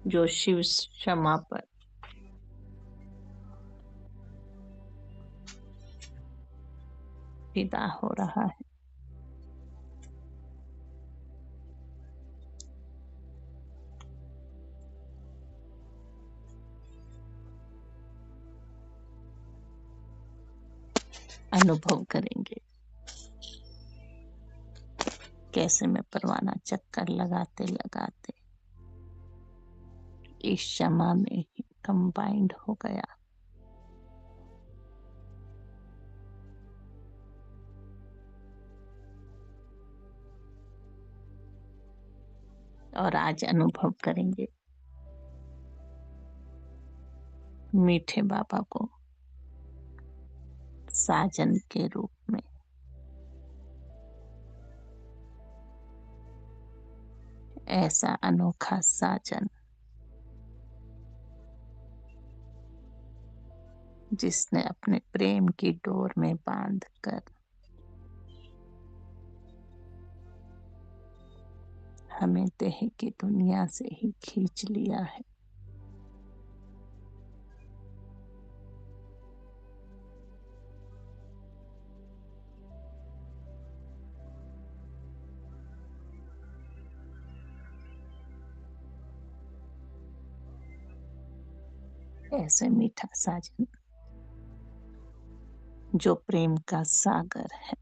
जो शिव क्षमा पर फिदा हो रहा है। अनुभव करेंगे कैसे मैं परवाना चक्कर लगाते लगाते इस क्षमा में ही कंबाइंड हो गया। और आज अनुभव करेंगे मीठे बाबा को साजन के रूप में। ऐसा अनोखा साजन जिसने अपने प्रेम की डोर में बांध कर हमें देह की दुनिया से ही खींच लिया है। ऐसे मीठा साजन जो प्रेम का सागर है।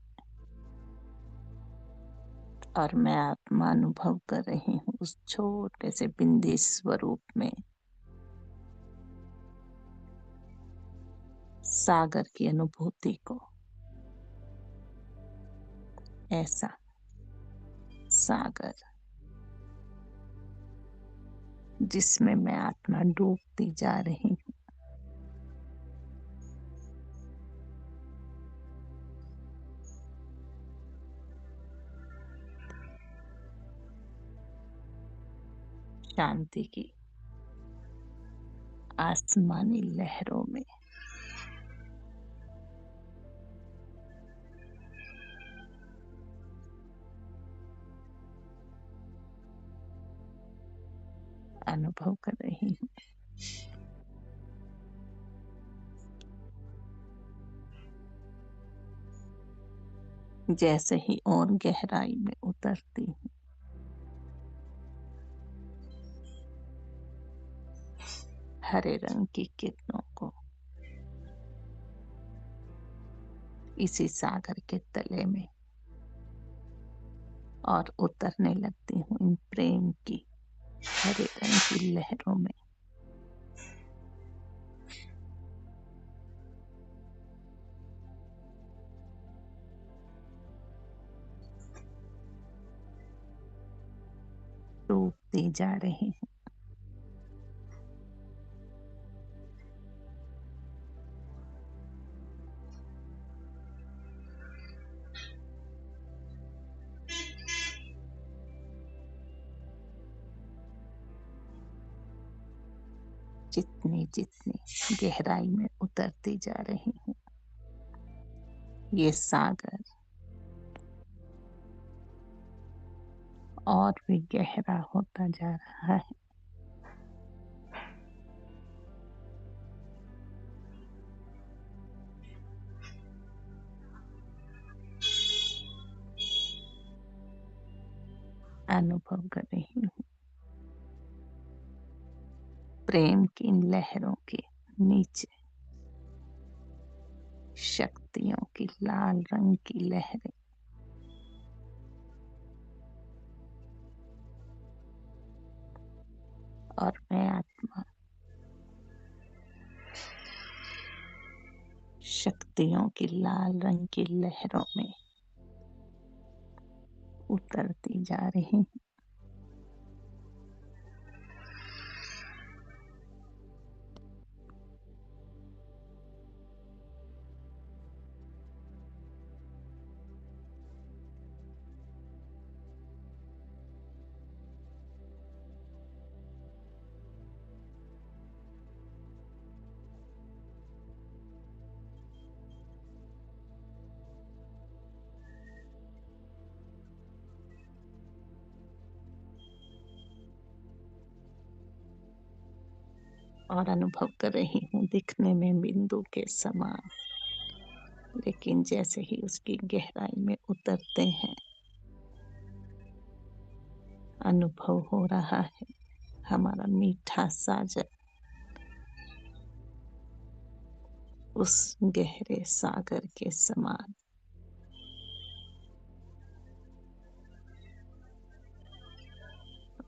और मैं आत्मा अनुभव कर रही हूँ उस छोटे से बिंदी स्वरूप में सागर की अनुभूति को। ऐसा सागर जिसमें मैं आत्मा डूबती जा रही हूँ। शांति की आसमानी लहरों में। अनुभव कर रही हूँ जैसे ही और गहराई में उतरती हूँ हरे रंग की किरणों को इसी सागर के तले में और उतरने लगती हूँ इन प्रेम की हरे रंग की लहरों में। डूबती जा रही हूँ। जितनी जितनी गहराई में उतरती जा रही हूँ ये सागर और भी गहरा होता जा रहा है। अनुभव कर रही हूँ प्रेम की इन लहरों के नीचे शक्तियों की लाल रंग की लहरें और मैं आत्मा शक्तियों की लाल रंग की लहरों में उतरती जा रही हूँ। और अनुभव कर रही हूँ दिखने में बिंदु के समान, लेकिन जैसे ही उसकी गहराई में उतरते हैं, अनुभव हो रहा है हमारा मीठा साजन उस गहरे सागर के समान।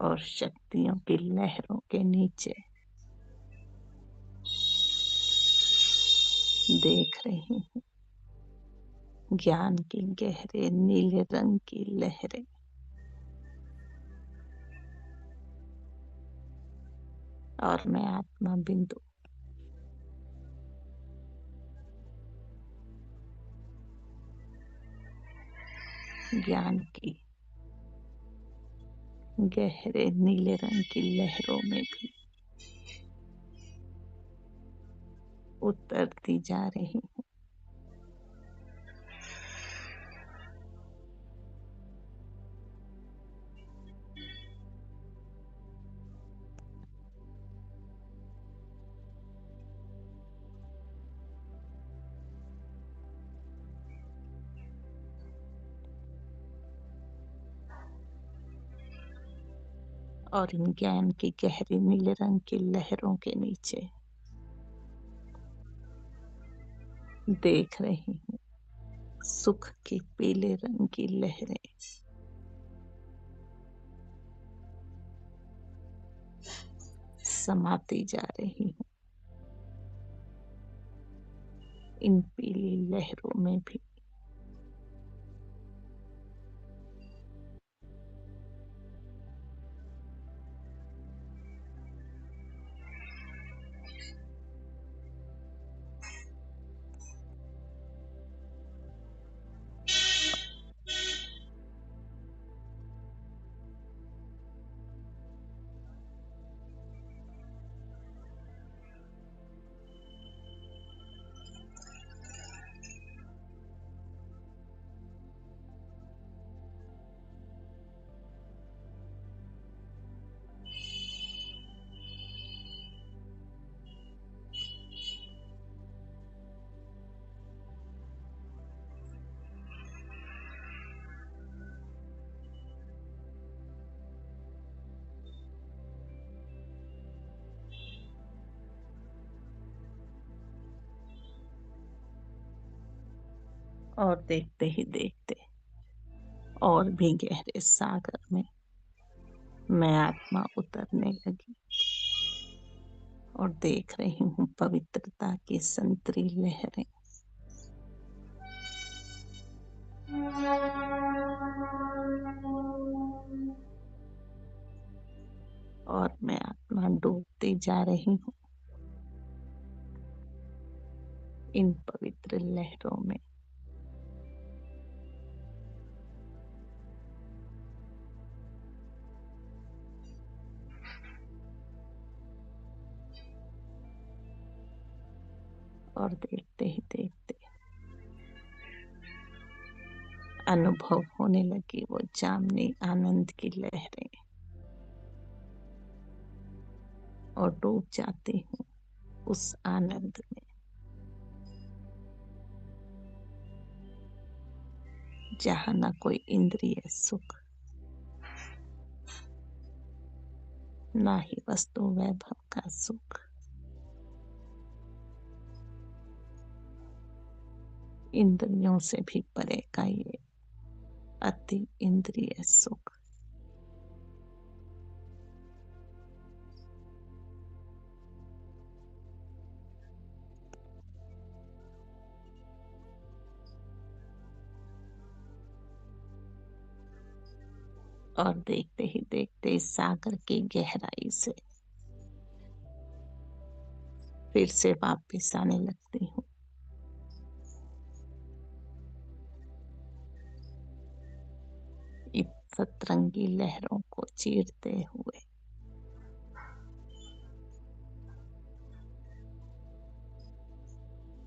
और शक्तियों की लहरों के नीचे देख रही हूँ ज्ञान की गहरे नीले रंग की लहरें। और मैं आत्मा बिंदु ज्ञान की गहरे नीले रंग की लहरों में भी उतरती जा रही हूँ। और इन ज्ञान की गहरी नीले रंग की लहरों के नीचे देख रही हूँ सुख की पीले रंग की लहरें समाती जा रही हूँ। इन पीली लहरों में भी और देखते ही देखते और भी गहरे सागर में मैं आत्मा उतरने लगी और देख रही हूँ पवित्रता की संतरी लहरें। और मैं आत्मा डूबती जा रही हूँ इन पवित्र लहरों में। और देखते ही देखते अनुभव होने लगी वो जामनी आनंद की लहरें और डूब जाती हूँ उस आनंद में जहाँ न कोई इंद्रिय सुख, ना ही वस्तु वैभव का सुख। इंद्रियों से भी परे का ये अति इंद्रिय सुख। और देखते ही देखते इस सागर की गहराई से फिर से वापस आने लगती हूँ इस सतरंगी लहरों को चीरते हुए।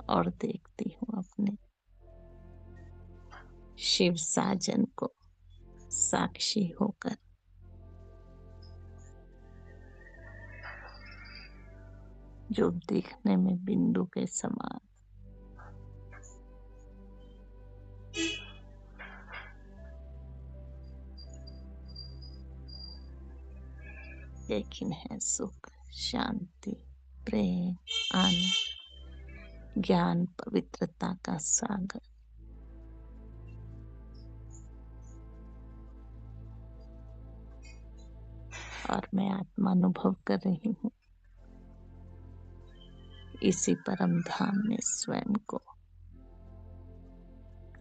और देखती हूँ अपने शिव साजन को साक्षी होकर, जो दिखने में बिंदु के समान, लेकिन है सुख, शांति, प्रेम, आनंद, ज्ञान, पवित्रता का सागर। और मैं आत्मा अनुभव कर रही हूँ इसी परम धाम में स्वयं को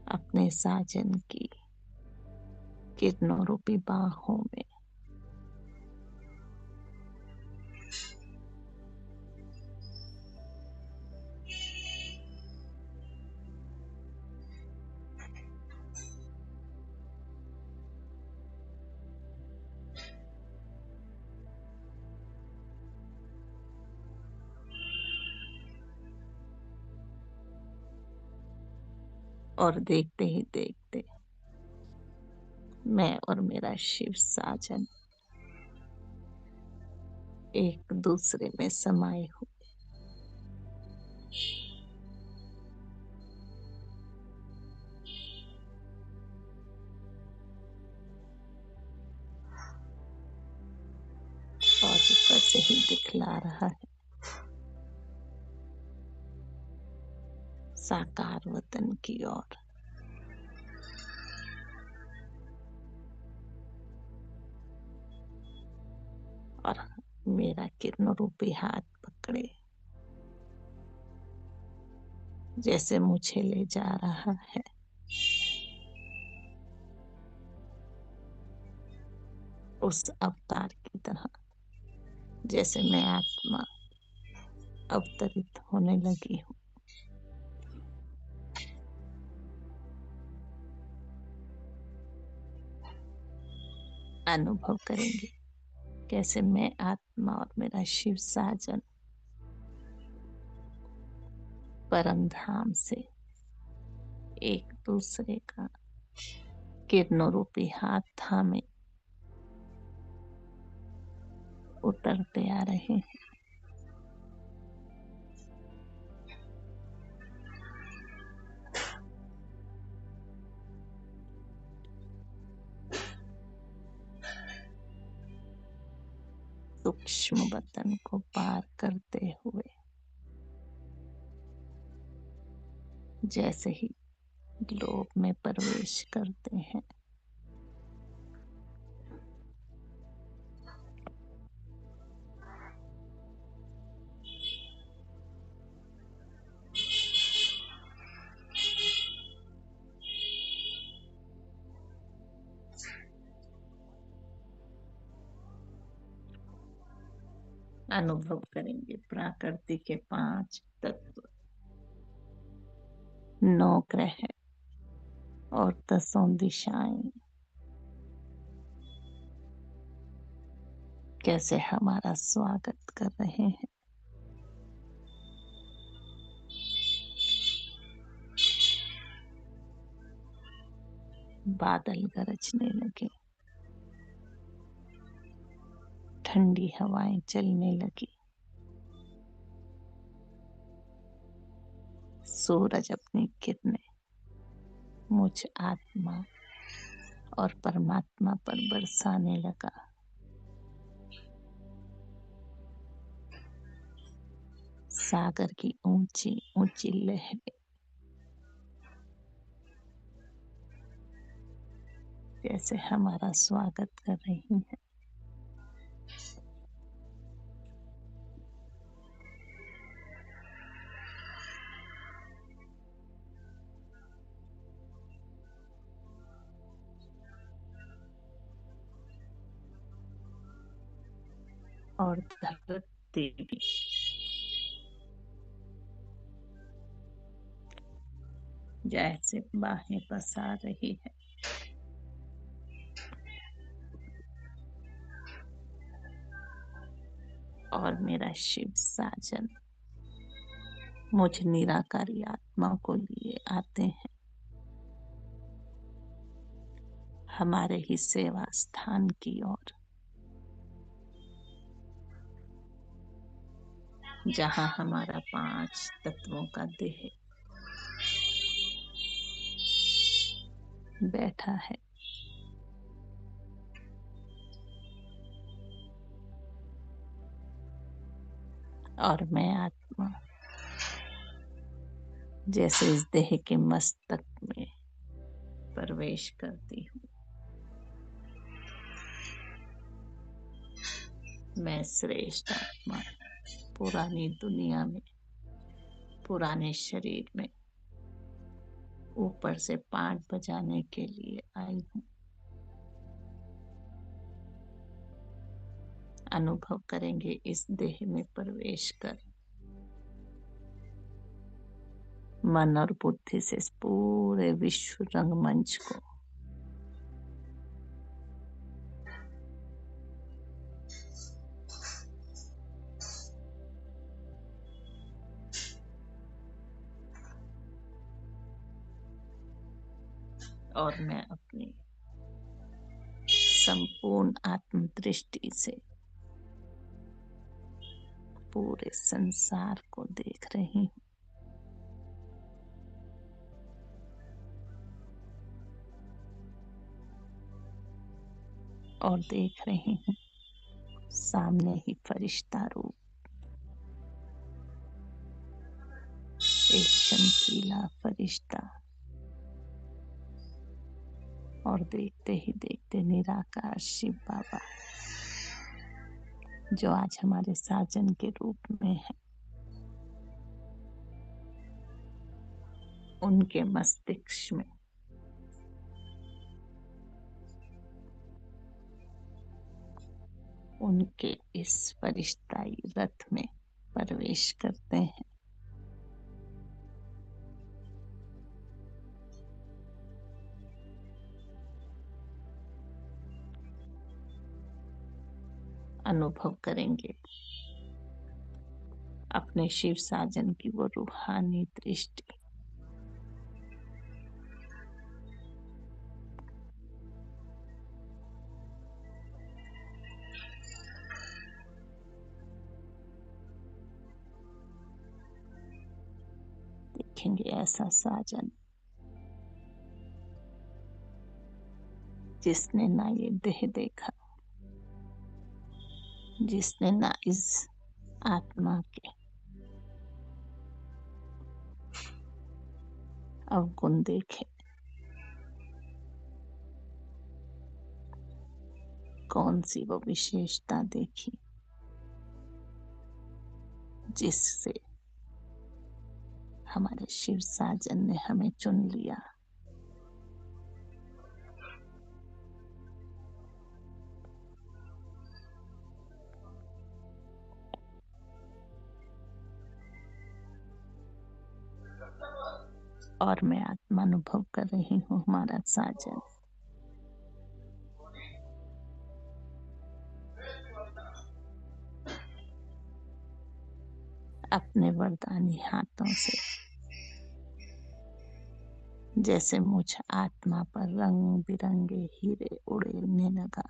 अपने साजन की किरणों रूपी बाहों में। और देखते ही देखते मैं और मेरा शिव साजन एक दूसरे में समाये हुए, और ऊपर से ही दिखला रहा है साकार वतन की ओर। और मेरा किरण रूपी हाथ पकड़े जैसे मुझे ले जा रहा है उस अवतार की तरह, जैसे मैं आत्मा अवतरित होने लगी हूँ। अनुभव करेंगे कैसे मैं आत्मा और मेरा शिव साजन परम धाम से एक दूसरे का किरणों रूपी हाथ थामे उतरते आ रहे हैं। सूक्ष्म वतन को पार करते हुए जैसे ही लोक में प्रवेश करते हैं, अनुभव करेंगे प्रकृति के 5 तत्व, 9 ग्रह और 10 दिशाएं कैसे हमारा स्वागत कर रहे हैं। बादल गरजने लगे, ठंडी हवाएं चलने लगी, सूरज अपनी किरणें मुझ आत्मा और परमात्मा पर बरसाने लगा। सागर की ऊंची ऊंची लहरें जैसे हमारा स्वागत कर रही हैं। और धरती भी जैसे बाहें पसार रही है। और मेरा शिव साजन मुझ निराकारी आत्मा को लिए आते हैं हमारे ही सेवा स्थान की ओर। जहाँ हमारा 5 तत्वों का देह बैठा है। और मैं आत्मा जैसे इस देह के मस्तक में प्रवेश करती हूँ। मैं श्रेष्ठ आत्मा पुरानी दुनिया में, पुराने शरीर में ऊपर से पाठ बजाने के लिए आई हूँ। अनुभव करेंगे इस देह में प्रवेश कर मन और बुद्धि से इस पूरे विश्व रंगमंच को और मैं अपनी संपूर्ण आत्म दृष्टि से पूरे संसार को देख रही हूँ। और देख रही हूँ सामने ही फरिश्ता रूप एक चमकीला फरिश्ता, और देखते ही देखते निराकार शिव बाबा जो आज हमारे साजन के रूप में है, उनके मस्तिष्क में उनके इस फरिश्ताई रथ में प्रवेश करते हैं। अनुभव करेंगे अपने शिव साजन की वो रूहानी दृष्टि। देखेंगे ऐसा साजन जिसने ना ये देह देखा, जिसने ना इस आत्मा के अवगुण देखे, कौन सी वो विशेषता देखी जिससे हमारे शिव साजन ने हमें चुन लिया। और मैं आत्मा अनुभव कर रही हूँ हमारा साजन अपने वरदानी हाथों से जैसे मुझ आत्मा पर रंग बिरंगे हीरे उड़ेलने लगा।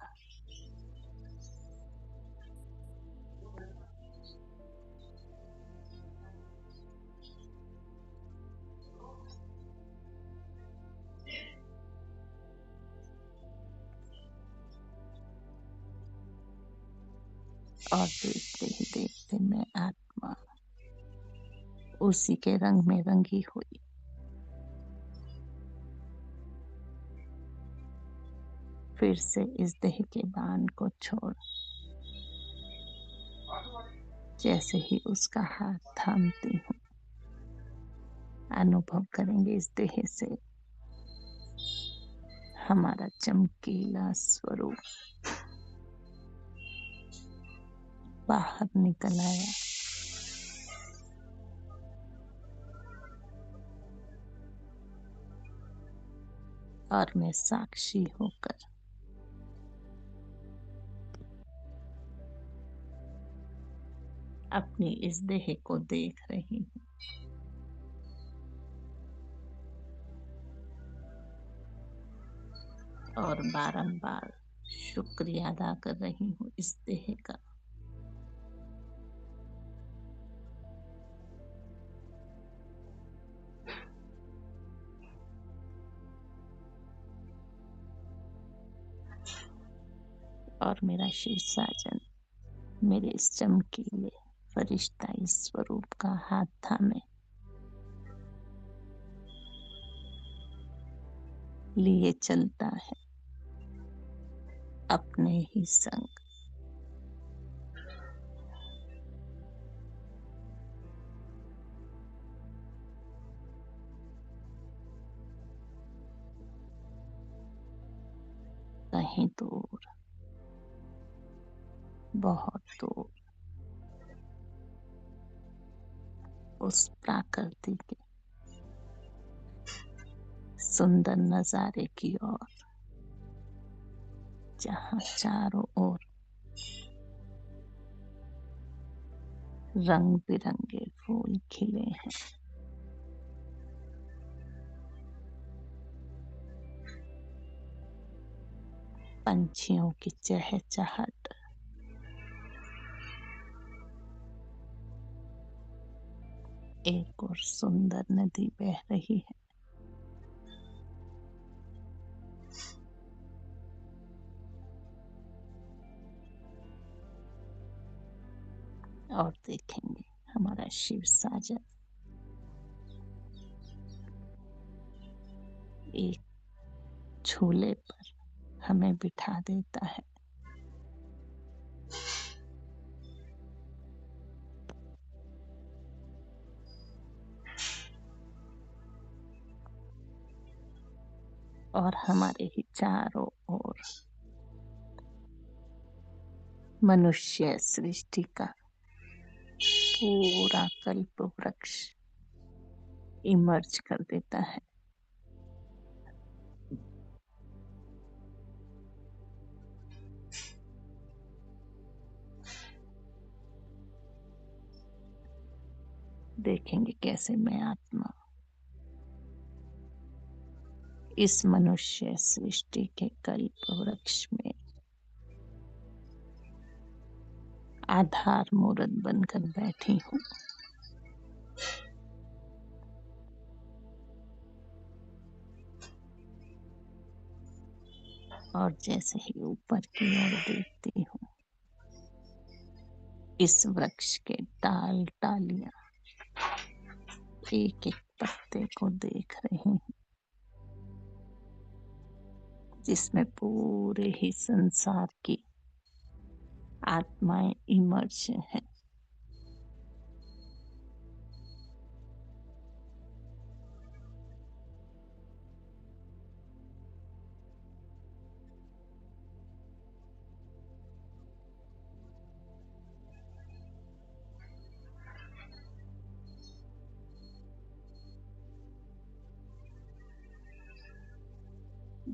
और देखते ही देखते मैं आत्मा उसी के रंग में रंगी हुई फिर से इस देह के बाण को छोड़ जैसे ही उसका हाथ थामती हूँ, अनुभव करेंगे इस देह से हमारा चमकीला स्वरूप बाहर निकल आया। और मैं साक्षी होकर अपनी इस देह को देख रही हूँ। और बारंबार शुक्रिया अदा कर रही हूँ इस देह का और मेरा शिव साजन मेरे इस चमकीले फरिश्ताई स्वरूप का हाथ थामे लिए चलता है अपने ही संग। कहीं दूर, बहुत दूर, उस प्रकृति के सुंदर नजारे की ओर, जहाँ चारों ओर रंग बिरंगे फूल खिले हैं, पंछियों की चहचहाट, एक और सुंदर नदी बह रही है। और देखेंगे हमारा शिव साजन एक झूले पर हमें बिठा देता है। और हमारे ही चारों ओर मनुष्य सृष्टि का पूरा कल्प वृक्ष इमर्ज कर देता है। देखेंगे कैसे मैं आत्मा इस मनुष्य सृष्टि के कल्प वृक्ष में आधार मूर्त बनकर बैठी हूँ। और जैसे ही ऊपर की ओर देखती हूँ, इस वृक्ष के डाल डालियां एक एक पत्ते को देख रही हूँ, जिसमें पूरे ही संसार की आत्माएं इमर्ज हैं।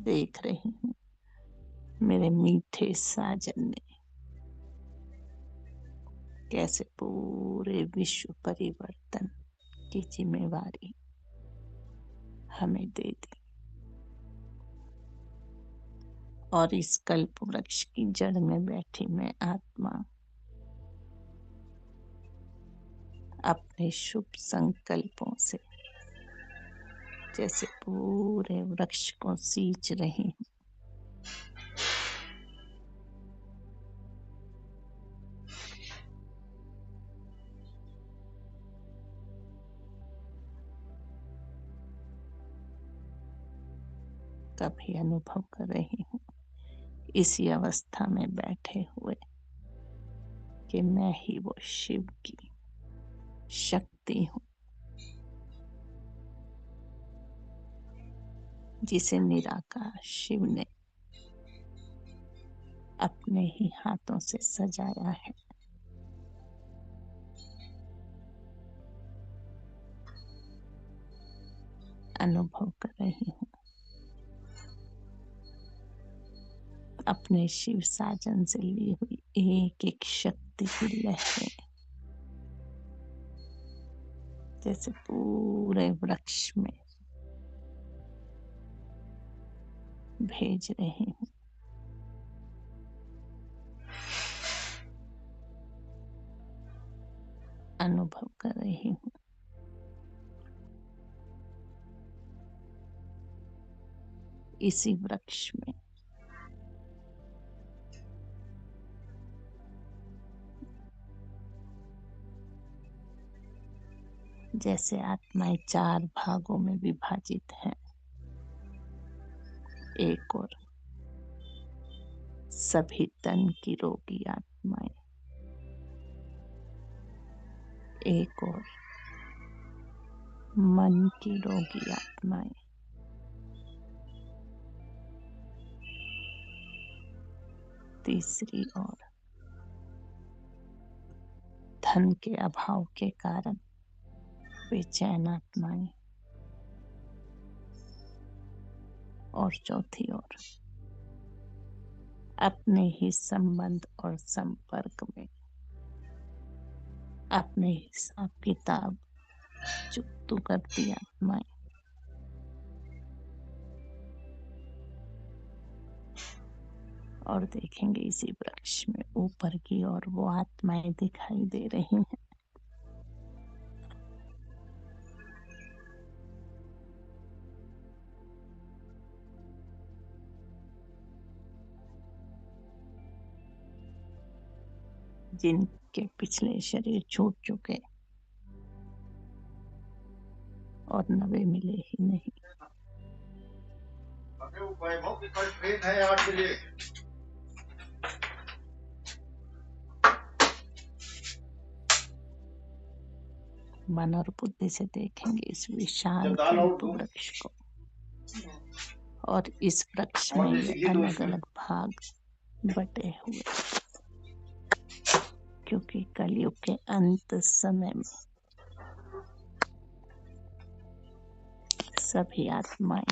देख रही हूँ मेरे मीठे साजन ने कैसे पूरे विश्व परिवर्तन की जिम्मेवारी हमें दे दी। और इस कल्प वृक्ष की जड़ में बैठी मैं आत्मा अपने शुभ संकल्पों से जैसे पूरे वृक्ष को सींच रही हूँ। कभी अनुभव कर रही हूँ इसी अवस्था में बैठे हुए कि मैं ही वो शिव की शक्ति हूँ, जिसे निराकार शिव ने अपने ही हाथों से सजाया है। अनुभव कर रही हूँ अपने शिव साजन से ली हुई एक एक शक्ति की लहरें जैसे पूरे वृक्ष में भेज रही हूँ। अनुभव कर रही हूँ इसी वृक्ष में जैसे आत्माएं 4 भागों में विभाजित हैं। एक और सभी तन की रोगी आत्माएं, एक और मन की रोगी आत्माएं, तीसरी ओर धन के अभाव के कारण बेचैन आत्माएं, और चौथी ओर अपने ही संबंध और संपर्क में अपने हिसाब किताब चुकतू करती आत्माएं। और देखेंगे इसी वृक्ष में ऊपर की ओर वो आत्माएं दिखाई दे रही हैं। जिनके पिछले शरीर छूट चुके और नवे मिले ही नहीं। मन और बुद्धि से देखेंगे इस विशाल कल्प वृक्ष को, और इस वृक्ष में ये अलग अलग भाग बटे हुए, क्योंकि कलयुग के अंत समय में सभी आत्माएं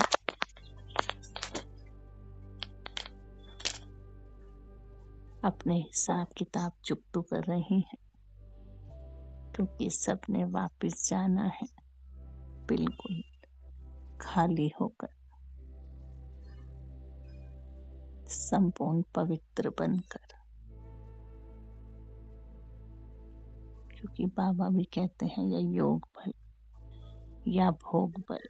अपने हिसाब किताब चुकतू कर रही हैं, क्योंकि सबने वापस जाना है बिल्कुल खाली होकर, संपूर्ण पवित्र बनकर। क्योंकि बाबा भी कहते हैं यह योग बल या भोग बल,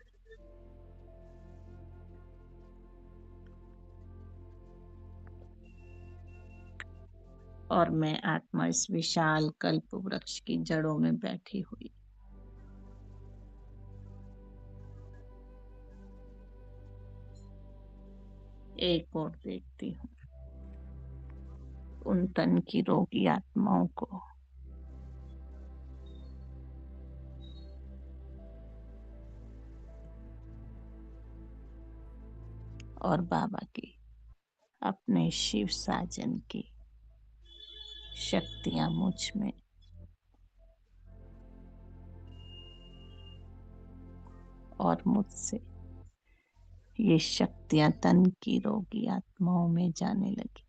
और मैं आत्मा इस विशाल कल्प वृक्ष की जड़ों में बैठी हुई। एक और देखती हूँ उन तन की रोगी आत्माओं को, और बाबा की अपने शिव साजन की शक्तियां मुझ में, और मुझसे ये शक्तियां तन की रोगी आत्माओं में जाने लगी।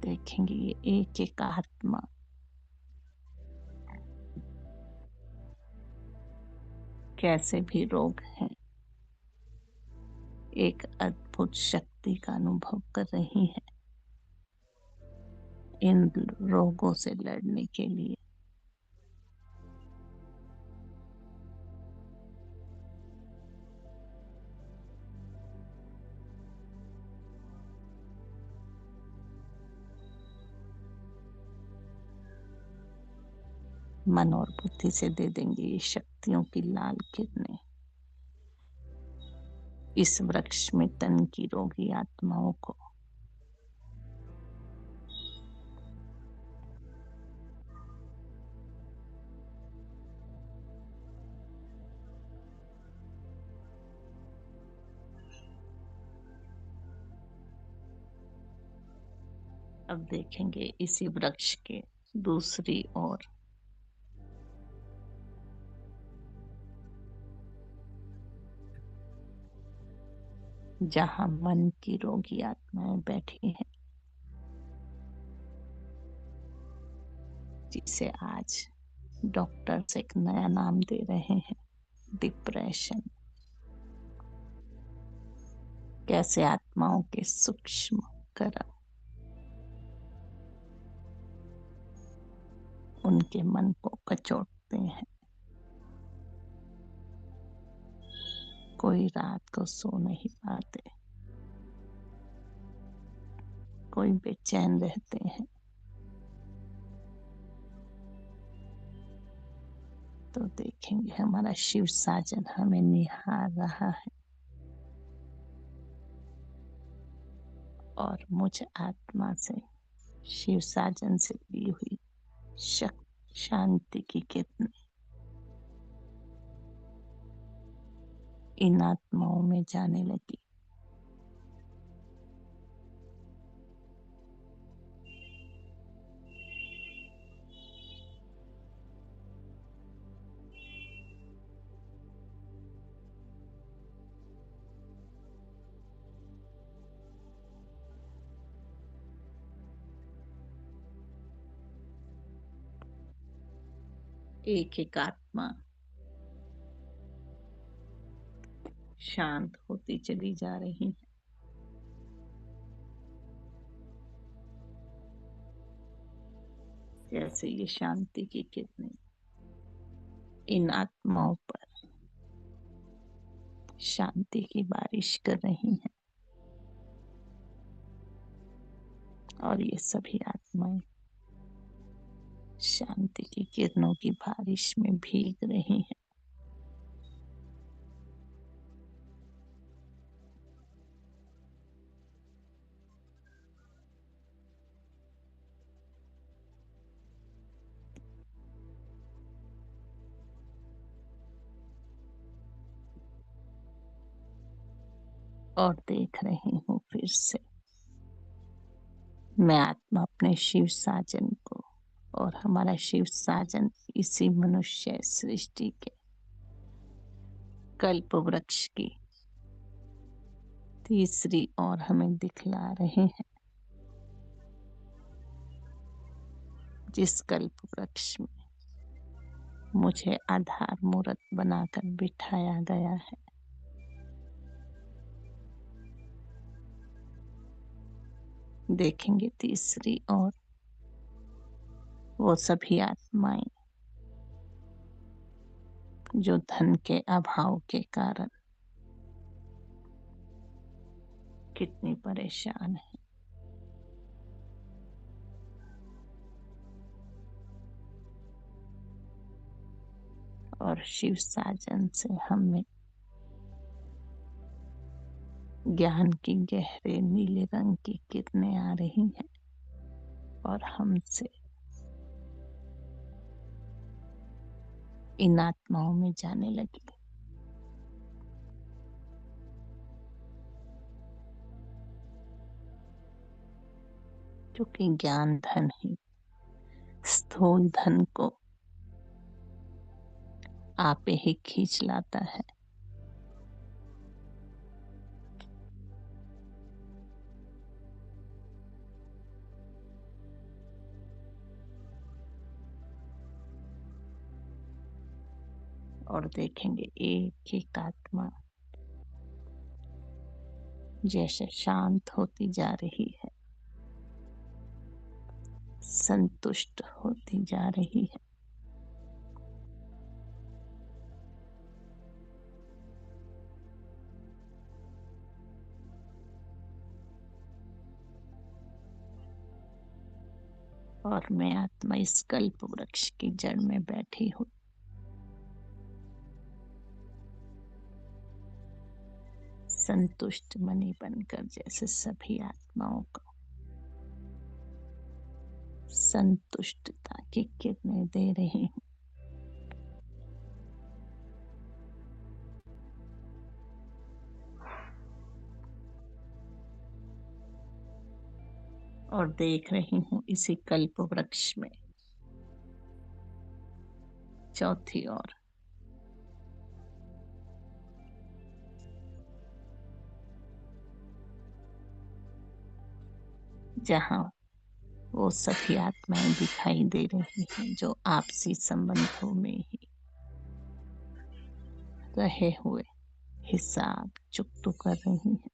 देखेंगे ये एक एक आत्मा कैसे भी रोग है, एक अद्भुत शक्ति का अनुभव कर रही है इन रोगों से लड़ने के लिए। मन और बुद्धि से दे देंगे ये शक्तियों की लाल किरणें इस वृक्ष में तन की रोगी आत्माओं को। अब देखेंगे इसी वृक्ष के दूसरी ओर जहां मन की रोगी आत्माएं बैठी हैं, जिसे आज डॉक्टर्स एक नया नाम दे रहे हैं, डिप्रेशन। कैसे आत्माओं के सूक्ष्म कर्म उनके मन को कचोटते हैं, कोई रात को सो नहीं पाते, कोई बेचैन रहते हैं। तो देखेंगे हमारा शिव साजन हमें निहार रहा है और मुझ आत्मा से, शिव साजन से ली हुई शांति की किरण इन आत्माओं में जाने लगी। एक एक आत्मा शांत होती चली जा रही है। जैसे ये शांति की किरणें इन आत्माओं पर शांति की बारिश कर रही हैं और ये सभी आत्माएं शांति की किरणों की बारिश में भीग रही हैं। और देख रही हूँ फिर से मैं आत्मा अपने शिव साजन को, और हमारा शिव साजन इसी मनुष्य सृष्टि के कल्प वृक्ष की तीसरी ओर हमें दिखला रहे हैं, जिस कल्प वृक्ष में मुझे आधार मूर्त बनाकर बिठाया गया है। देखेंगे तीसरी ओर वो सभी आत्माएं जो धन के अभाव के कारण कितनी परेशान है, और शिव साजन से हमें ज्ञान की गहरे नीले रंग की किरणें आ रही हैं और हमसे इन आत्माओं में जाने लगी। क्योंकि ज्ञान धन ही स्थूल धन को आपे ही खींच लाता है। और देखेंगे एक एक आत्मा जैसे शांत होती जा रही है, संतुष्ट होती जा रही है। और मैं आत्मा इस कल्प वृक्ष की जड़ में बैठी हूँ, संतुष्ट मणि बनकर जैसे सभी आत्माओं को संतुष्टता की किरणें दे रही हूँ। और देख रही हूँ इसी कल्प वृक्ष में चौथी ओर जहाँ वो सभी आत्माएं दिखाई दे रही हैं जो आपसी संबंधों में ही रहे हुए हिसाब चुकता कर रही हैं।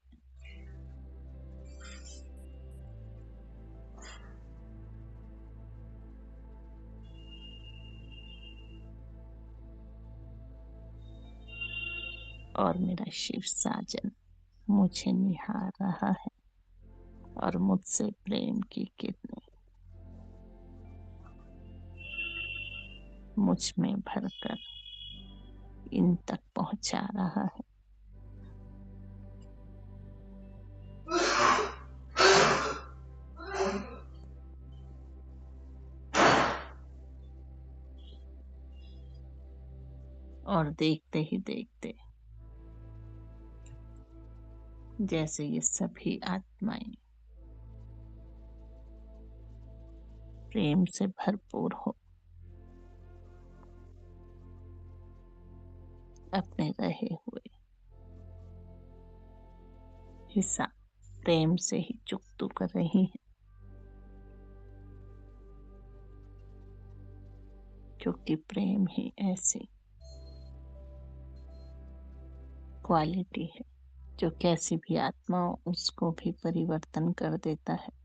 और मेरा शिव साजन मुझे निहार रहा है और मुझसे प्रेम की किरणें मुझ में भरकर इन तक पहुंचा रहा है। और देखते ही देखते जैसे ये सभी आत्माएं प्रेम से भरपूर हो, अपने रहे हुए हिस्सा प्रेम से ही चुकता कर रही हैं, क्योंकि प्रेम ही ऐसी क्वालिटी है जो कैसी भी आत्मा हो उसको भी परिवर्तन कर देता है।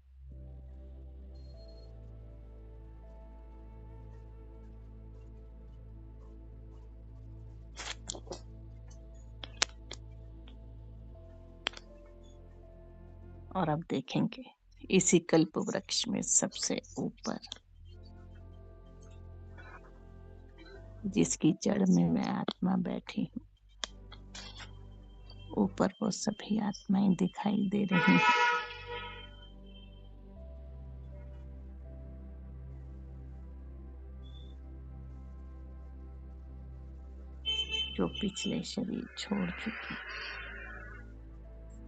और अब देखेंगे इसी कल्प वृक्ष में सबसे ऊपर, जिसकी जड़ में मैं आत्मा बैठी हूँ, ऊपर वो सभी आत्माएं दिखाई दे रही हैं जो पिछले शरीर छोड़ चुकी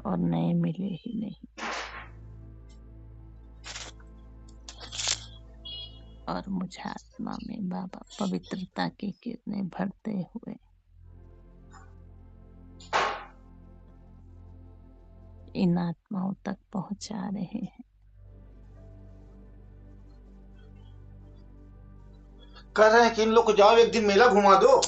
और नए मिले ही नहीं। और मुझे आत्मा में बाबा पवित्रता की किरणें भरते हुए इन आत्माओं तक पहुंचा रहे हैं। कह रहे हैं कि इन लोग को जाओ एक दिन मेला घुमा दो।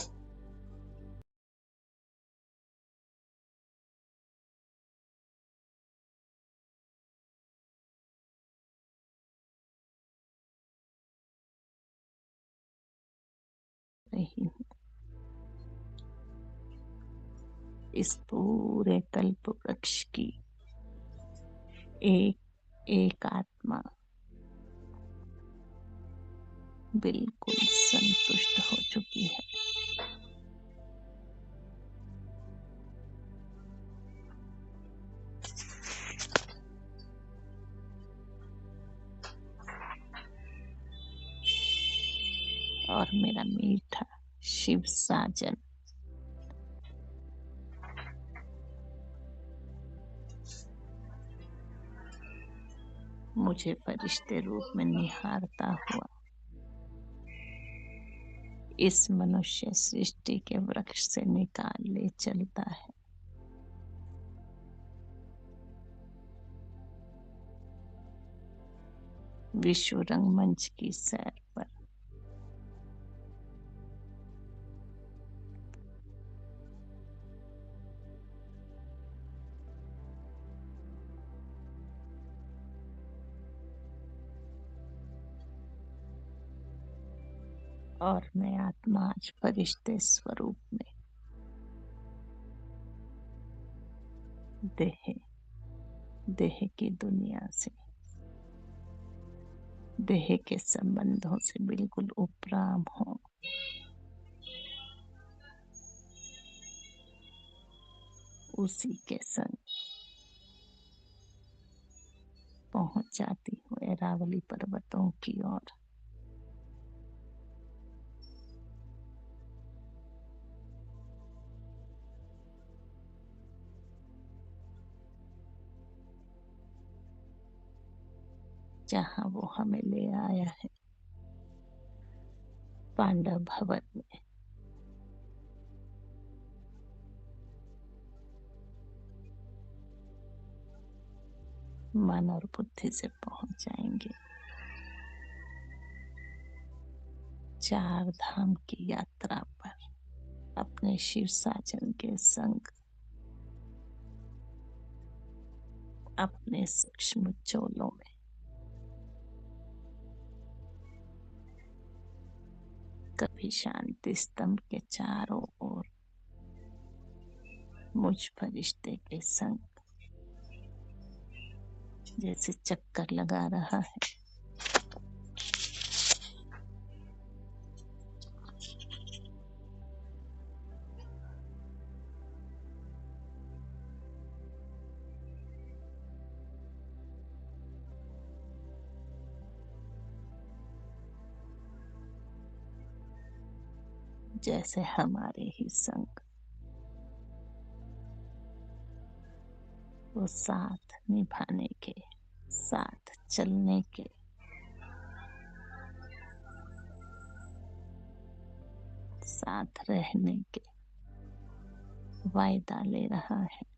रही हूँ इस पूरे कल्प वृक्ष की एक एक आत्मा बिल्कुल संतुष्ट हो चुकी है। और मेरा मीठा शिव साजन मुझे फरिश्ते रूप में निहारता हुआ इस मनुष्य सृष्टि के वृक्ष से निकाल ले चलता है। विश्व रंगमंच की सैर पर और मैं आत्मा आज फरिश्ते स्वरूप में देह देह की दुनिया से, देह के संबंधों से बिल्कुल उपराम हो, उसी के संग पहुंच जाती हूँ अरावली पर्वतों की ओर। जहाँ वो हमें ले आया है, पांडव भवन में। मन और बुद्धि से पहुंच जाएंगे चार धाम की यात्रा पर अपने शिव साजन के संग, अपने सूक्ष्म चोलों में। कभी शांति स्तंभ के चारों ओर मुझ फरिश्ते के संग जैसे चक्कर लगा रहा है। जैसे हमारे ही संग वो साथ निभाने के, साथ चलने के, साथ रहने के वायदा ले रहा है।